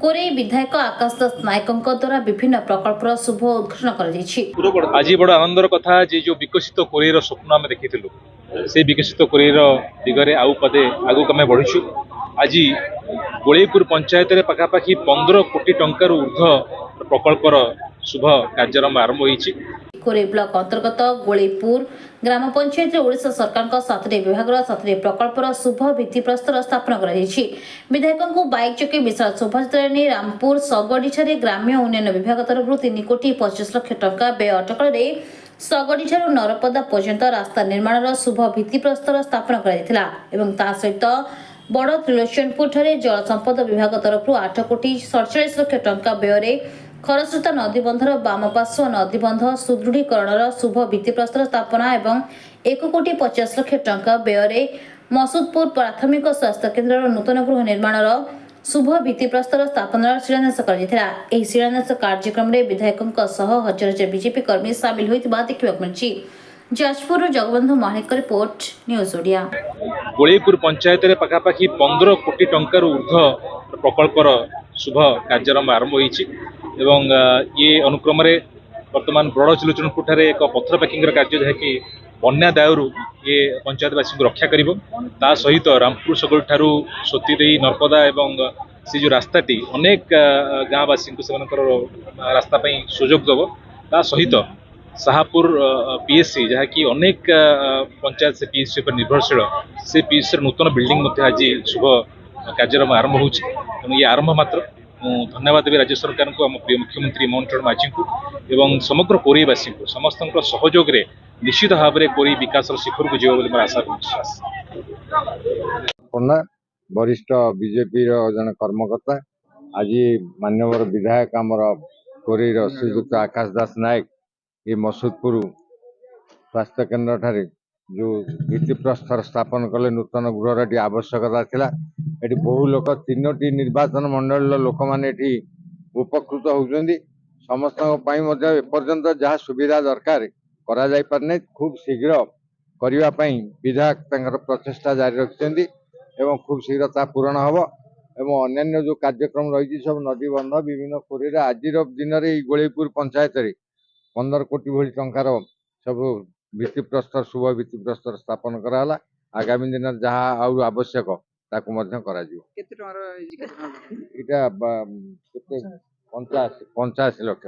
कोरेई विधायक आकाश दास नायकों द्वारा विभिन्न प्रकल्पर शुभ उद्घाटन कर आज बड़ आनंदर कथा जे जो विकसित कोरेईर स्वप्न आम देखी से विकसित कोरेईर दिगरे आउ पदे आगुक आम बढ़ीचु। आज गोलेपुर पंचायत में पखापाखि 15 कोटी टंकार ऊर्ध्व प्रकल्पर शुभ कार्यक्रम आरंभ होईछि। कोरेई ब्लॉक अंतर्गत गोलेपुर ग्राम पंचायत ओडिशा सरकार सातटी विभाग सातटी प्रकल्पर शुभ भित्तिप्रस्तर स्थापन कर विधायकों को बाइक चकी विशाल शोभायात्रा नहीं रामपुर सगड़ी ग्राम्य उन्नयन विभाग तरफ 3 कोटी 25 लाख टंका व्यय अटकल सगड़ी नरपदा पर्यंत रास्ता निर्माण शुभ भित्तिप्रस्तर स्थापन कर सहित बड़ त्रिलोचनपुर जल संपद विभाग तरफ 8 कोटी 47 लाख टंका व्यय खरस्रोता नदीबंधर बाम पार्श्व नदीबंध सुदृढ़ीकरण शुभ भित्तिप्रस्तर स्थापना एवं 1 कोटी 50 लाख टंका व्यय मसूदपुर प्राथमिक स्वास्थ्य केन्द्र नूतन गृह निर्माण शुभ भित्तिप्रस्तर स्थापना शिलान्यास कर शिलान्यास कार्यक्रम में विधायकों हजार हजार बीजेपी कर्मी सामिल होता देखा मिली। Jajpur Jagabandhu Mahalik report News Odia. गोलेपुर पंचायत में पखापाखि 15 कोटी टंकार ऊर्ध्व प्रकल्पर शुभ कार्यक्रम आरंभ होईछि एवं ये अनुक्रम वर्तमान बड़ त्रिलोचनपुर ठारे एक पत्थर पैकिंग कार्य जहाँकि बन्या दायरू ये पंचायतवासी को रक्षा करिवो। ता सहित रामपुर सगड़ ठारू सोतीदेई नरपदा एवं से जो रास्ताटी अनेक गाँवासी रास्ता सुजोग दब। ता सहित शाहपुर पीएससी जहाँकि अनेक पंचायत से पीएससी पर निर्भरशील से पीएससी नूतन बिल्डिंग आज शुभ कार्यक्रम आरंभ हो ये आरंभ मात्र। धन्यवाद देवी राज्य सरकार को आम प्रिय मुख्यमंत्री मोहन चरण माझी को एवं समग्र कोरेईवासी को समस्त सहयोग रे निश्चित भाव में कोरेई विकास शिखर को जीव मोर आशा विश्वास। वरिष्ठ बीजेपी जन कर्मकर्ता आज मान्यवर विधायक आमर कोरेईर श्रीजुक्त आकाश दास नायक ये मसूदपुर स्वास्थ्य केन्द्र ठारे जो भित्तिप्रस्तर स्थापन कले नूतन गृहर आवश्यकता थिला। एटी बहु लोक 3टी निर्वाचन मंडल लोक माने उपकृत होउछन्ती। समस्त एपर्यंत जहाँ सुविधा दरकार करा जाय पारने खूब शीघ्र करिवा पई विधायक तंकर प्रचेष्टा जारी रखिसेंती एवं खूब शीघ्र ता पूरण हबो एवं अन्य जो कार्यक्रम रही सब नदी बंध विभिन्न कोरेईर आज दिन में गोलेपुर पंचायत रे 15 कोटी भली टंकार सब भित्तिप्रस्तर शुभ भित्तिप्रस्तर स्थापन कराला। आगामी दिन जहाँ आउ आवश्यक ताकू मध्य करा जिवो। केते टंकार इटा 85 लाख।